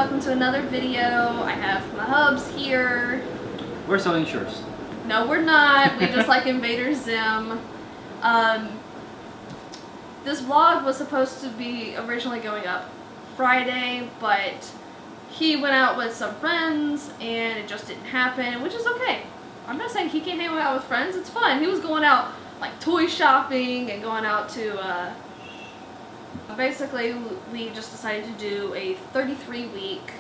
welcome to another video. I have my hubs here. We're selling shirts. No, we're not. We just like Invader Zim. This vlog was supposed to be originally going up Friday, but he went out with some friends and it just didn't happen, which is okay. I'm not saying he can't hang out with friends. It's fun. He was going out like toy shopping and going out to basically we just decided to do a 33-week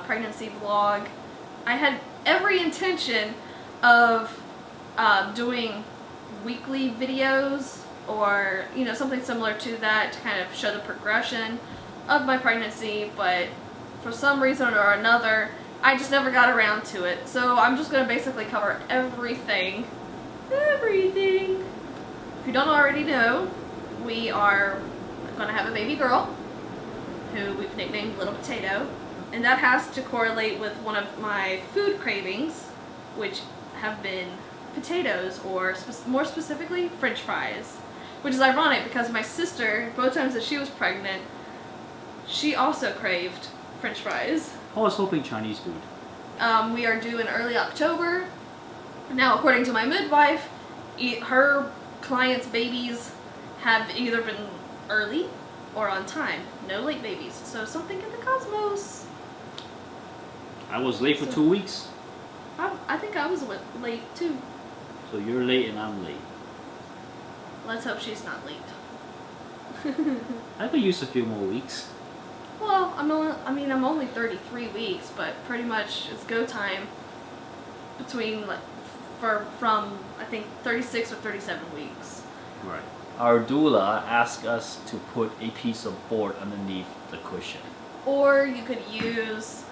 pregnancy vlog. I had every intention of doing weekly videos or something similar to that to kind of show the progression of my pregnancy, but for some reason or another I just never got around to it. So I'm just going to basically cover everything. If you don't already know, we are going to have a baby girl who we've nicknamed Little Potato, and that has to correlate with one of my food cravings, which have been potatoes, or more specifically French fries, which is ironic because my sister, both times that she was pregnant, she also craved French fries. I was hoping Chinese food. We are due in early October. Now, according to my midwife, her clients' babies have either been early or on time. No late babies. So something in the cosmos. I was late for 2 weeks. I think I was late too. So you're late and I'm late. Let's hope she's not late. I could use a few more weeks. Well, I'm only 33 weeks, but pretty much it's go time between from I think 36 or 37 weeks. Right. Our doula asked us to put a piece of board underneath the cushion. Or you could use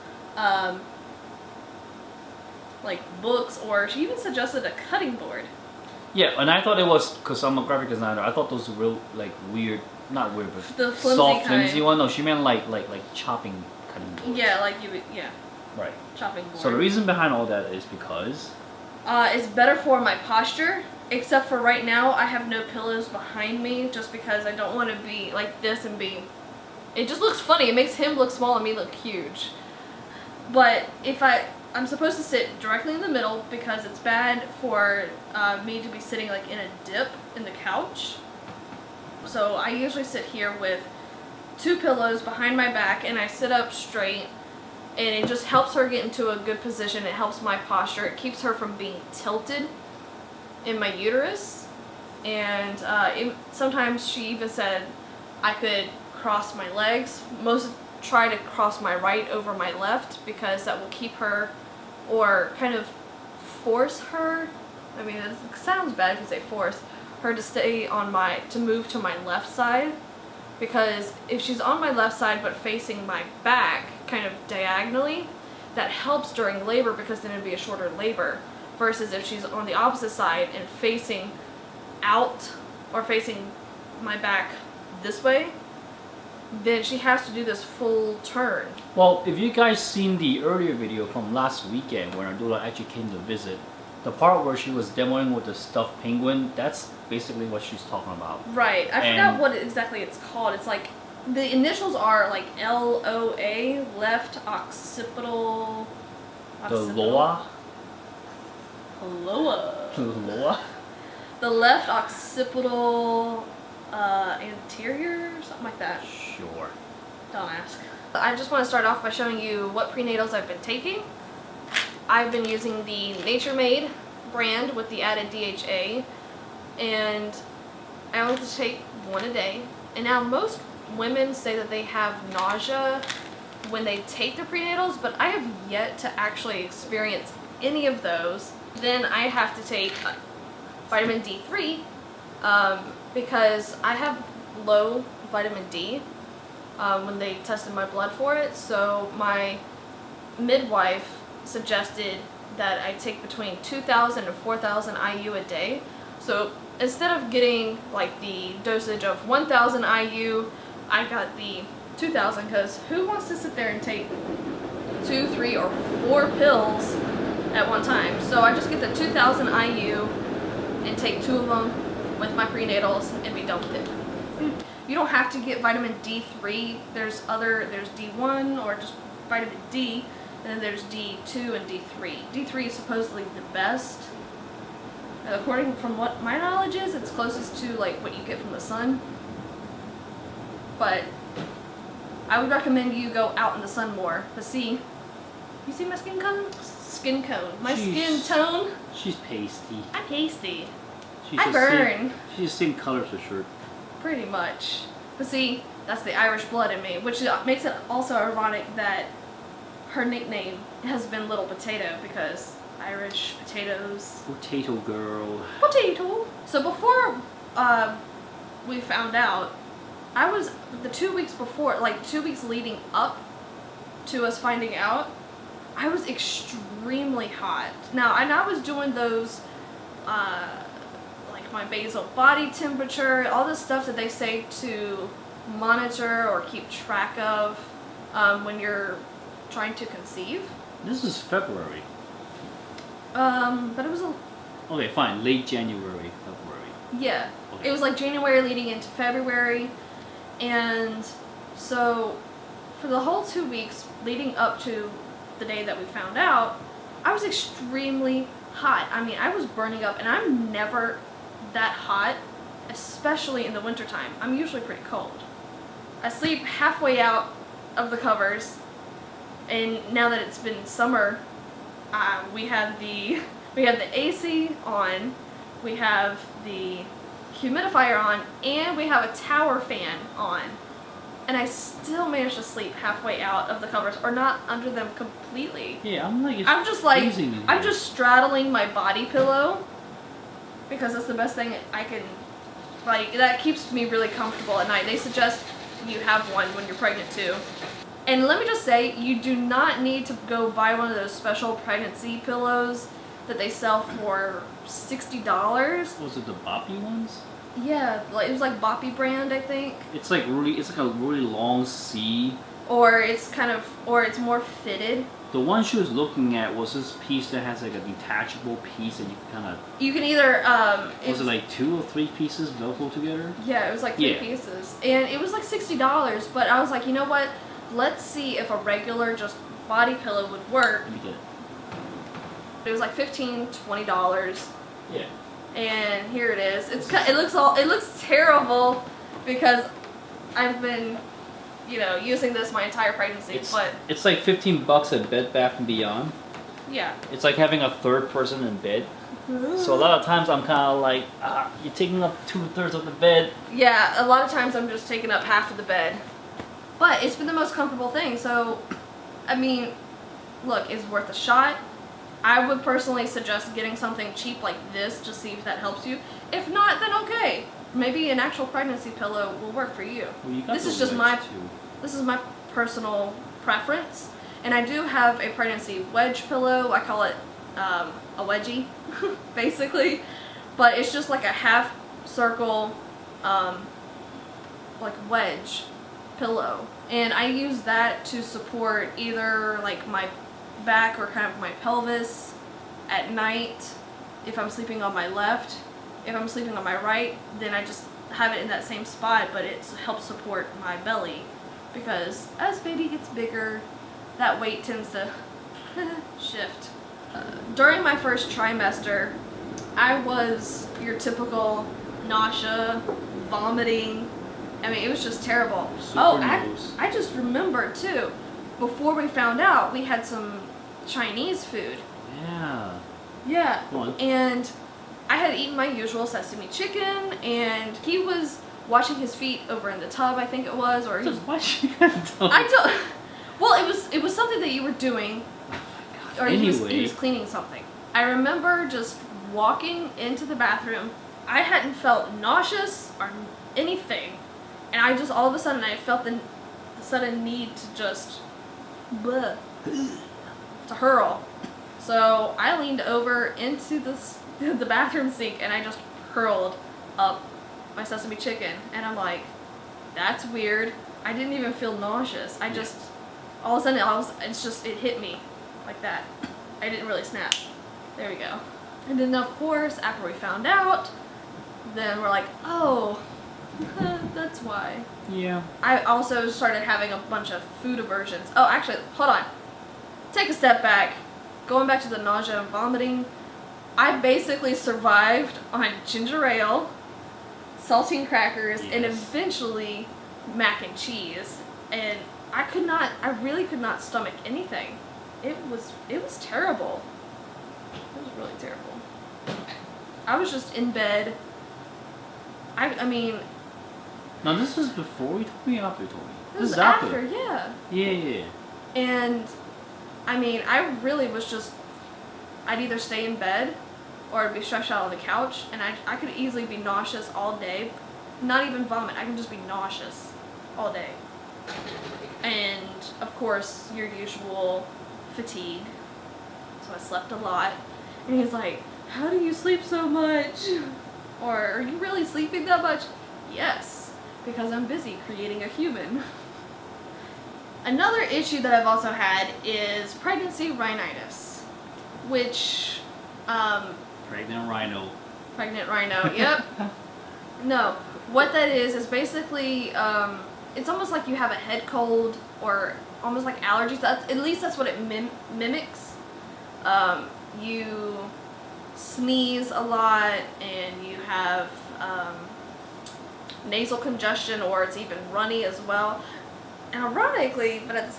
like books, or she even suggested a cutting board. Yeah, and I thought it was, because I'm a graphic designer, I thought those were real, like weird, not weird, but the flimsy soft, kind. flimsy one. No, she meant like chopping, cutting boards. Yeah, like you would, yeah. Right. Chopping board. So the reason behind all that is because it's better for my posture, except for right now I have no pillows behind me just because I don't want to be like this and be... It just looks funny. It makes him look small and me look huge. But if I'm supposed to sit directly in the middle because it's bad for me to be sitting like in a dip in the couch. So I usually sit here with 2 pillows behind my back and I sit up straight, and it just helps her get into a good position. It helps my posture. It keeps her from being tilted in my uterus. And sometimes she even said I could cross my legs. Most try to cross my right over my left because that will keep her, or kind of force her, I mean it sounds bad if you say force, her to stay to move to my left side, because if she's on my left side but facing my back kind of diagonally, that helps during labor because then it'd be a shorter labor, versus if she's on the opposite side and facing out or facing my back this way, then she has to do this full turn. Well, if you guys seen the earlier video from last weekend when our doula actually came to visit, the part where she was demoing with the stuffed penguin, that's basically what she's talking about. Right. I forgot what exactly it's called. It's like, the initials are like LOA, left occipital... The LOA? LOA. LOA? The left occipital anterior, something like that. Sure. Don't ask. I just want to start off by showing you what prenatals I've been taking. I've been using the Nature Made brand with the added DHA, and I only have to take 1 a day. And now most women say that they have nausea when they take the prenatals, but I have yet to actually experience any of those. Then I have to take vitamin D3 because I have low vitamin D when they tested my blood for it. So my midwife suggested that I take between 2,000 and 4,000 IU a day. So instead of getting like the dosage of 1,000 IU, I got the 2,000, because who wants to sit there and take 2, 3, or 4 pills at one time? So I just get the 2,000 IU and take 2 of them with my prenatals and be done with it. You don't have to get vitamin D3. There's D1 or just vitamin D, and then there's D2 and D3. D3 is supposedly the best. And according from what my knowledge is, it's closest to like what you get from the sun. But I would recommend you go out in the sun more. But see, you see my skin cone? Skin cone. My skin tone? She's pasty. I'm pasty. She's I burn. She's the same color as her shirt. Pretty much. But see, that's the Irish blood in me, which makes it also ironic that her nickname has been Little Potato because Irish potatoes. Potato girl. Potato. So before we found out, I was the 2 weeks before, like 2 weeks leading up to us finding out, I was extremely hot. Now, and I was doing those, like my basal body temperature, all the stuff that they say to monitor or keep track of when you're trying to conceive. This is February. But it was a... Okay, fine. Late January, February. Yeah. Okay. It was like January leading into February. And so for the whole 2 weeks leading up to the day that we found out, I was extremely hot. I mean, I was burning up, and I'm never that hot, especially in the wintertime. I'm usually pretty cold. I sleep halfway out of the covers, and now that it's been summer, we have the AC on, we have the humidifier on, and we have a tower fan on. And I still manage to sleep halfway out of the covers, or not under them completely. Yeah, I'm just straddling my body pillow because that's the best thing I can, like, that keeps me really comfortable at night. They suggest you have one when you're pregnant too. And let me just say, you do not need to go buy one of those special pregnancy pillows that they sell for $60. Was it the Boppy ones? Yeah, like it was like Boppy brand, I think. It's like a really long C. Or it's more fitted. The one she was looking at was this piece that has like a detachable piece, and you can kind of. You can either Was it like 2 or 3 pieces velcro together? Yeah, it was like 3 pieces, and it was like $60. But I was like, you know what? Let's see if a regular just body pillow would work. Let me get it. It was like $15, $20. Yeah. And here it is. It looks terrible because I've been, using this my entire pregnancy. But it's like $15 at Bed Bath & Beyond. Yeah. It's like having a third person in bed. So a lot of times I'm kind of like, you're taking up 2/3 of the bed. Yeah, a lot of times I'm just taking up half of the bed. But it's been the most comfortable thing. So, I mean, look, it's worth a shot. I would personally suggest getting something cheap like this to see if that helps you. If not, then okay. Maybe an actual pregnancy pillow will work for you. Well, you got this is my personal preference. And I do have a pregnancy wedge pillow. I call it a wedgie, basically. But it's just like a half circle, like wedge pillow. And I use that to support either like my back or kind of my pelvis at night if I'm sleeping on my left. If I'm sleeping on my right, then I just have it in that same spot, but it helps support my belly because as baby gets bigger, that weight tends to shift. During my first trimester, I was your typical nausea, vomiting. I mean, it was just terrible. I just remembered too. Before we found out, we had some Chinese food. Yeah. Yeah. What? And I had eaten my usual sesame chicken, and he was washing his feet over in the tub, I think it was, or he was washing the tub. I don't. Well, it was something that you were doing, or anyway. he was cleaning something. I remember just walking into the bathroom. I hadn't felt nauseous or anything, and I just all of a sudden I felt the sudden need to just to hurl. So I leaned over into the bathroom sink and I just hurled up my sesame chicken, and I'm like, that's weird. I didn't even feel nauseous. I just all of a sudden it hit me like that. I didn't really snap. There we go. And then of course after we found out, then we're like, oh, That's why. Yeah. I also started having a bunch of food aversions. Oh, actually, hold on. Take a step back. Going back to the nausea and vomiting, I basically survived on ginger ale, saltine crackers, and eventually mac and cheese. And I really could not stomach anything. It was terrible. It was really terrible. I was just in bed. I mean... Now this is before you told me or after you told me? This is after, yeah. Yeah. And, I mean, I really was just... I'd either stay in bed or I'd be stretched out on the couch, and I could easily be nauseous all day. Not even vomit. I can just be nauseous all day. And, of course, your usual fatigue. So I slept a lot. And he's like, how do you sleep so much? Or, are you really sleeping that much? Yes, because I'm busy creating a human. Another issue that I've also had is pregnancy rhinitis, which, Pregnant rhino. Pregnant rhino, yep. No, what that is basically, it's almost like you have a head cold or almost like allergies. At least that's what it mimics. You sneeze a lot and you have nasal congestion, or it's even runny as well. And ironically, but at the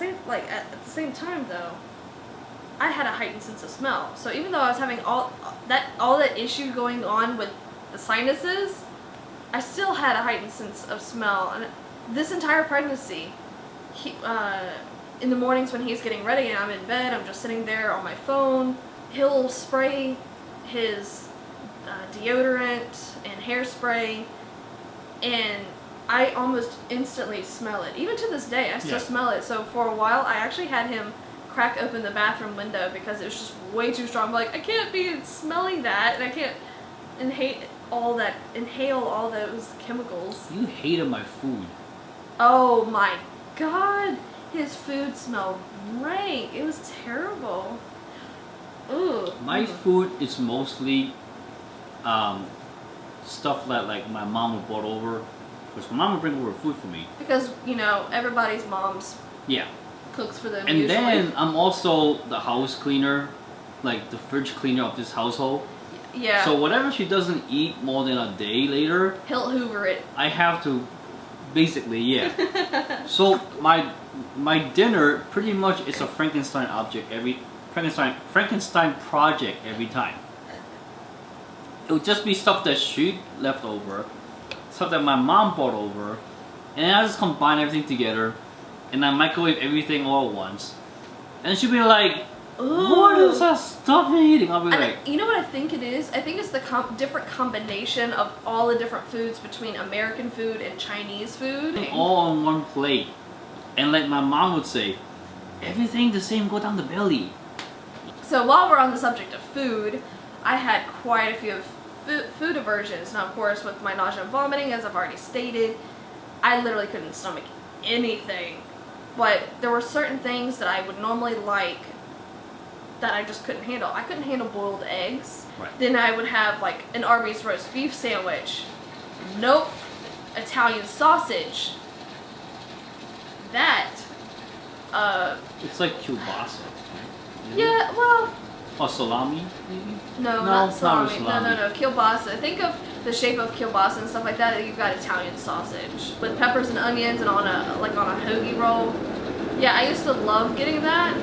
same time though, I had a heightened sense of smell. So even though I was having all that issue going on with the sinuses, I still had a heightened sense of smell. And this entire pregnancy, in the mornings when he's getting ready and I'm in bed, I'm just sitting there on my phone, he'll spray his deodorant and hairspray, and I almost instantly smell it. Even to this day, I still smell it. So for a while, I actually had him crack open the bathroom window because it was just way too strong. I'm like, I can't be smelling that, and I can't inhale all those chemicals. You hated my food. Oh my god, his food smelled rank. It was terrible. Ooh. My food is mostly stuff that like my mom would brought over, because my mom would bring over food for me. Because, everybody's mom's cooks for them. And usually. then I'm also the house cleaner, like the fridge cleaner of this household. Yeah. So whatever she doesn't eat more than a day later, he'll hoover it. I have to, basically, yeah. So my dinner pretty much is a Frankenstein project every time. It would just be stuff that she left over, stuff that my mom brought over, and I just combine everything together, and I microwave everything all at once. And she'd be like, what is that stuff you're eating? I'll be like... You know what I think it is? I think it's the different combination of all the different foods between American food and Chinese food. All on one plate. And like my mom would say, everything the same, go down the belly. So while we're on the subject of food, I had quite a few food aversions. Now, of course, with my nausea and vomiting, as I've already stated, I literally couldn't stomach anything. But there were certain things that I would normally like that I just couldn't handle. I couldn't handle boiled eggs. Right. Then I would have like an Arby's roast beef sandwich. Nope. Italian sausage. That. It's like kielbasa. Right? Yeah, well... Or salami, maybe? No, not salami. salami. No. Kielbasa. Think of the shape of kielbasa and stuff like that. You've got Italian sausage with peppers and onions and on a hoagie roll. Yeah, I used to love getting that,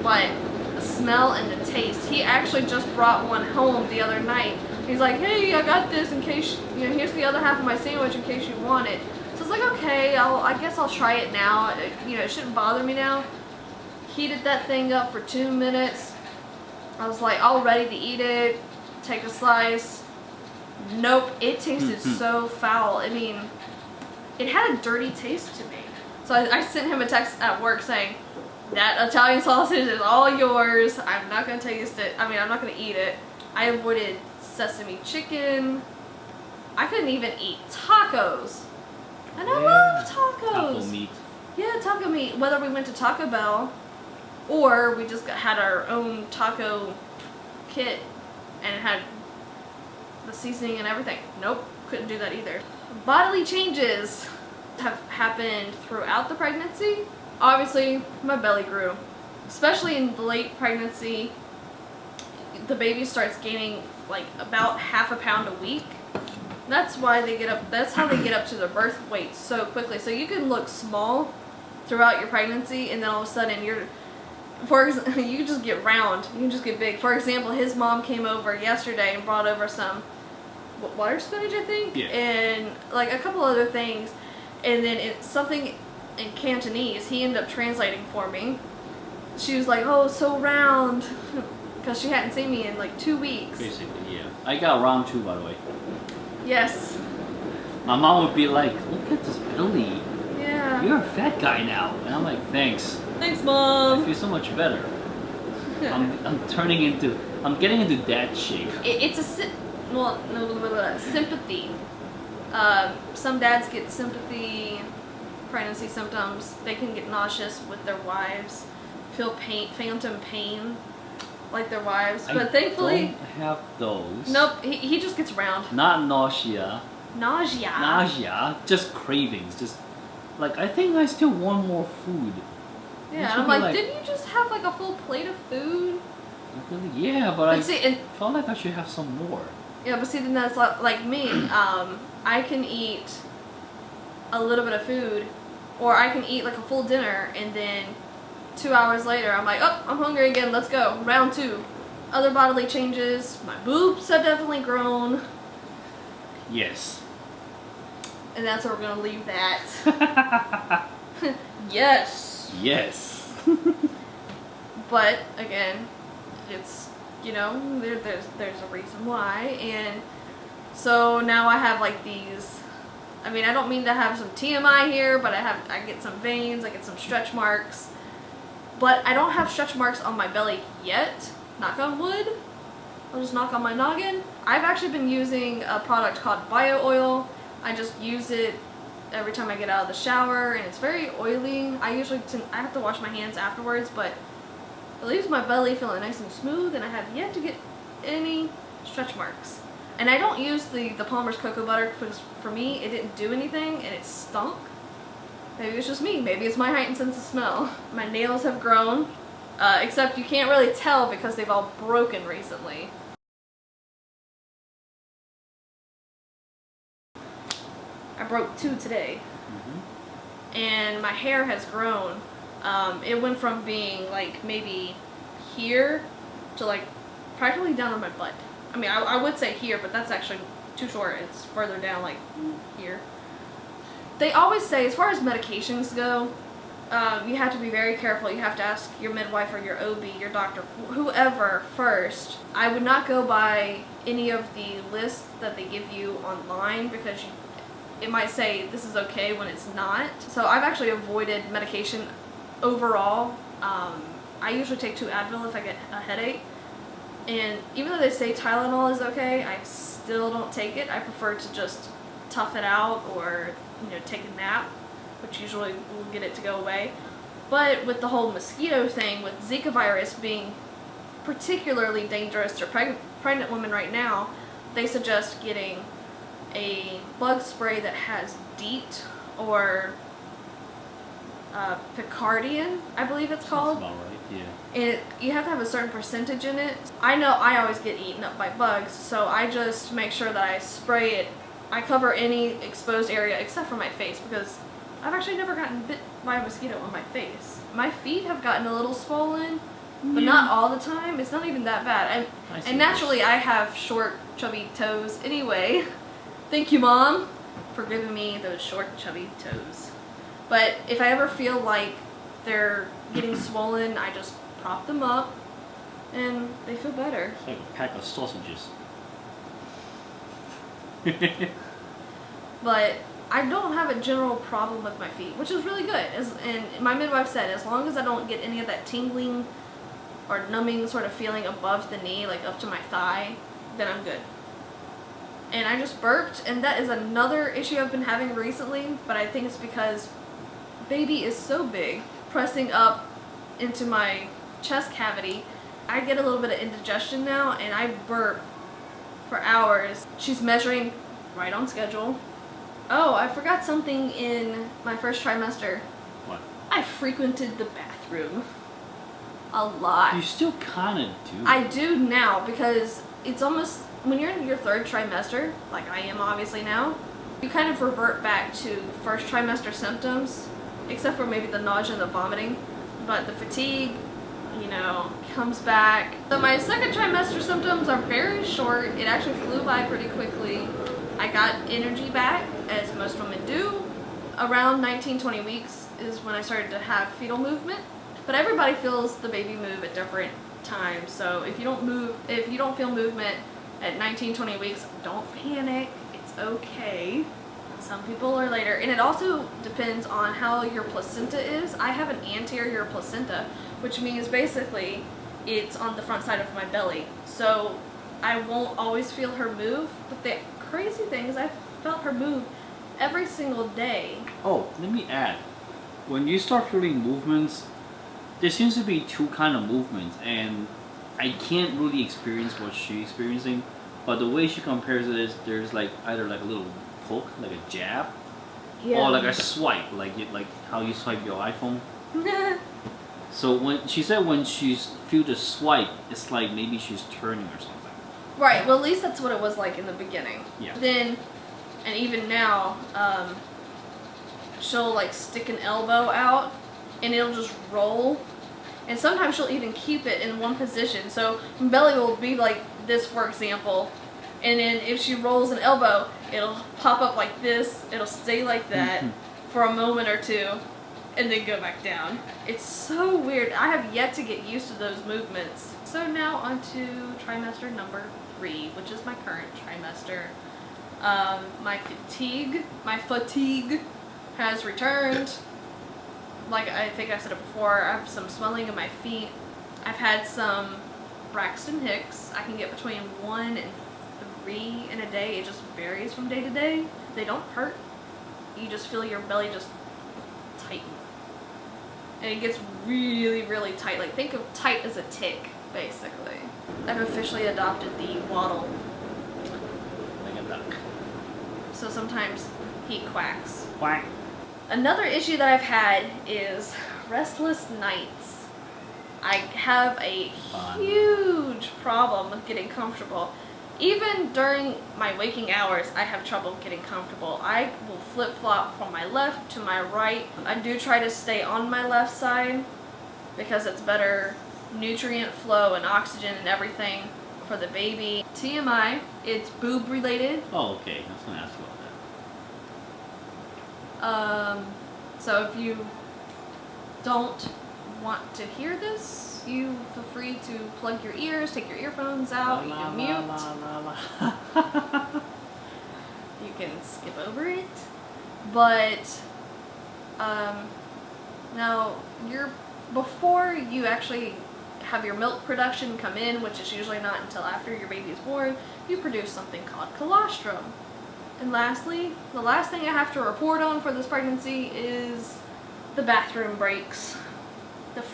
but the smell and the taste. He actually just brought one home the other night. He's like, hey, I got this in case, here's the other half of my sandwich in case you want it. So it's like, okay, I guess I'll try it now. It shouldn't bother me now. Heated that thing up for 2 minutes. I was like all ready to eat it, take a slice. Nope, it tasted so foul. I mean, it had a dirty taste to me. So I sent him a text at work saying, that Italian sausage is all yours. I'm not going to taste it. I mean, I'm not going to eat it. I avoided sesame chicken. I couldn't even eat tacos. And I love tacos. Taco meat. Yeah, taco meat. Whether we went to Taco Bell or we just had our own taco kit and had the seasoning and everything. Nope, couldn't do that either. Bodily changes have happened throughout the pregnancy. Obviously, my belly grew. Especially in the late pregnancy, the baby starts gaining like about half a pound a week. That's why they get up, that's how they get up to their birth weight so quickly. So you can look small throughout your pregnancy, and then all of a sudden you can just get round, you can just get big. For example, his mom came over yesterday and brought over some water spinach, I think, yeah. and like a couple other things, and then it's something in Cantonese. He ended up translating for me. She was like, "Oh, so round," because she hadn't seen me in like 2 weeks. Basically, yeah. I got round too, by the way. Yes. My mom would be like, "Look at this belly. Yeah. You're a fat guy now." And I'm like, "Thanks. Thanks, I Mom. feel so much better." I'm getting into dad shape. It's a sympathy. Some dads get sympathy, pregnancy symptoms. They can get nauseous with their wives, feel pain, phantom pain, like their wives. But thankfully, don't have those. Nope. He just gets round. Not nausea. Nausea. Just cravings. Just like, I think I still want more food. Yeah, I'm like, didn't you just have like a full plate of food? Really? Yeah, but I see, and, felt like I should have some more. Yeah, but see, then that's like me. I can eat a little bit of food, or I can eat like a full dinner, and then 2 hours later, I'm like, oh, I'm hungry again. Let's go. Round 2. Other bodily changes. My boobs have definitely grown. Yes. And that's where we're gonna leave that. Yes. Yes. But again, it's, you know, there's a reason why, and so now I have like these. I mean, I don't mean to have some TMI here, but I get some veins, I get some stretch marks, but I don't have stretch marks on my belly yet. Knock on wood. I'll just knock on my noggin. I've actually been using a product called Bio Oil. I just use it every time I get out of the shower, and it's very oily. I have to wash my hands afterwards, but it leaves my belly feeling nice and smooth, and I have yet to get any stretch marks. And I don't use the Palmer's cocoa butter because for me it didn't do anything and it stunk. Maybe it's just me. Maybe it's my heightened sense of smell. My nails have grown, except you can't really tell because they've all broken recently. I broke 2 today. Mm-hmm. And my hair has grown. It went from being like maybe here to like practically down on my butt. I mean, I would say here, but that's actually too short. It's further down, like here. They always say, as far as medications go, you have to be very careful. You have to ask your midwife or your OB, your doctor, whoever first. I would not go by any of the lists that they give you online because it might say this is okay when it's not. So I've actually avoided medication overall. I usually take 2 Advil if I get a headache. And even though they say Tylenol is okay, I still don't take it. I prefer to just tough it out or, take a nap, which usually will get it to go away. But with the whole mosquito thing, with Zika virus being particularly dangerous to pregnant women right now, they suggest getting a bug spray that has DEET or Picardian, I believe it's called. Sounds about right, yeah. And you have to have a certain percentage in it. I know I always get eaten up by bugs, so I just make sure that I spray it. I cover any exposed area except for my face because I've actually never gotten bit by a mosquito on my face. My feet have gotten a little swollen, but not all the time. It's not even that bad. And naturally I have short, chubby toes anyway. Thank you, Mom, for giving me those short, chubby toes. But if I ever feel like they're getting swollen, I just prop them up and they feel better. It's like a pack of sausages. But I don't have a general problem with my feet, which is really good. And my midwife said, as long as I don't get any of that tingling or numbing sort of feeling above the knee, like up to my thigh, then I'm good. And I just burped, and that is another issue I've been having recently, but I think it's because baby is so big, pressing up into my chest cavity. I get a little bit of indigestion now, and I burp for hours. She's measuring right on schedule. Oh, I forgot something in my first trimester. What? I frequented the bathroom a lot. You still kind of do. I do now because it's almost, when you're in your third trimester, like I am obviously now, you kind of revert back to first trimester symptoms, except for maybe the nausea and the vomiting. But the fatigue, you know, comes back. So my second trimester symptoms are very short. It actually flew by pretty quickly. I got energy back, as most women do. Around 19-20 weeks is when I started to have fetal movement. But everybody feels the baby move at different times. So if you don't feel movement at 19-20 weeks, don't panic. It's okay. Some people are later. And it also depends on how your placenta is. I have an anterior placenta, which means basically it's on the front side of my belly. So I won't always feel her move. But the crazy thing is I felt her move every single day. Oh, let me add. When you start feeling movements, there seems to be two kind of movements, and I can't really experience what she's experiencing, but the way she compares it is there's like either like a little poke, like a jab, or like a swipe, like how you swipe your iPhone. So when she said when she's feel the swipe, it's like maybe she's turning or something. Right. Well, at least that's what it was like in the beginning. Yeah. Then, and even now, she'll like stick an elbow out, and it'll just roll. And sometimes she'll even keep it in one position. So my belly will be like this, for example. And then if she rolls an elbow, it'll pop up like this. It'll stay like that for a moment or two, and then go back down. It's so weird. I have yet to get used to those movements. So now on to trimester number 3, which is my current trimester. My fatigue has returned. Like I think I said it before, I have some swelling in my feet. I've had some Braxton Hicks. I can get between 1 and 3 in a day. It just varies from day to day. They don't hurt. You just feel your belly just tighten. And it gets really, really tight. Like think of tight as a tick, basically. I've officially adopted the waddle. Like a duck. So sometimes he quacks. Quack. Another issue that I've had is restless nights. I have a huge problem with getting comfortable. Even during my waking hours, I have trouble getting comfortable. I will flip-flop from my left to my right. I do try to stay on my left side because it's better nutrient flow and oxygen and everything for the baby. TMI, it's boob related. Oh, okay. I was going to ask you about that. So if you don't want to hear this, you feel free to plug your ears, take your earphones out, you can mute. You can skip over it. But now before you actually have your milk production come in, which is usually not until after your baby is born, you produce something called colostrum. And lastly, the last thing I have to report on for this pregnancy is the bathroom breaks. The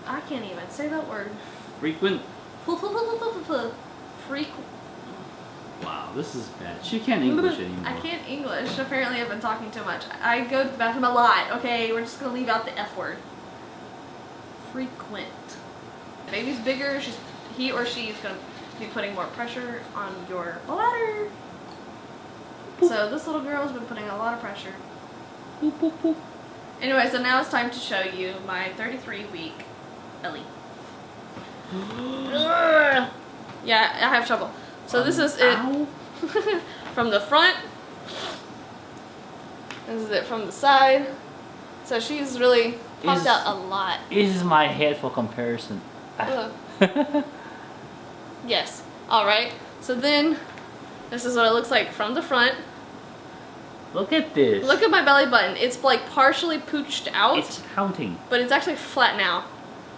I can't even say that word. Frequent. Wow, this is bad. She can't English anymore. I can't English. Apparently I've been talking too much. I go to the bathroom a lot. Okay, we're just going to leave out the F word. Frequent. The baby's bigger. He or she is going to be putting more pressure on your bladder. So this little girl has been putting a lot of pressure. Boop, boop, boop. Anyway, so now it's time to show you my 33-week Ellie. Yeah, I have trouble. So this is it from the front. This is it from the side. So she's really popped out a lot. This is my head for comparison. Yes. All right. So then, this is what it looks like from the front. Look at this. Look at my belly button. It's like partially pooched out. It's counting. But it's actually flat now.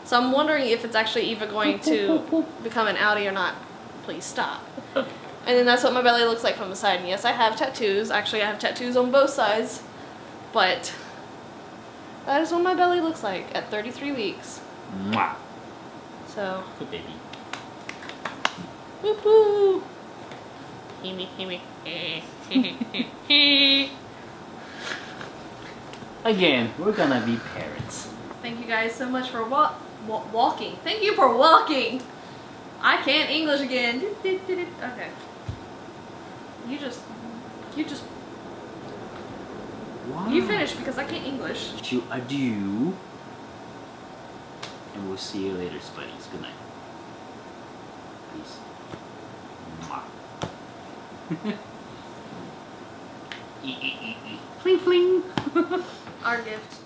So I'm wondering if it's actually even going to become an outie or not. Please stop. And then that's what my belly looks like from the side. And yes, I have tattoos. Actually, I have tattoos on both sides. But that is what my belly looks like at 33 weeks. Mwah. So. Good baby. Woohoo! Again, we're gonna be parents. Thank you guys so much for walking. Thank you for walking. I can't English again. Okay. You just. Wow. You finish because I can't English. To adieu. And we'll see you later, Spuddies. Good night. Peace. Mwah. Fling fling. Our gift.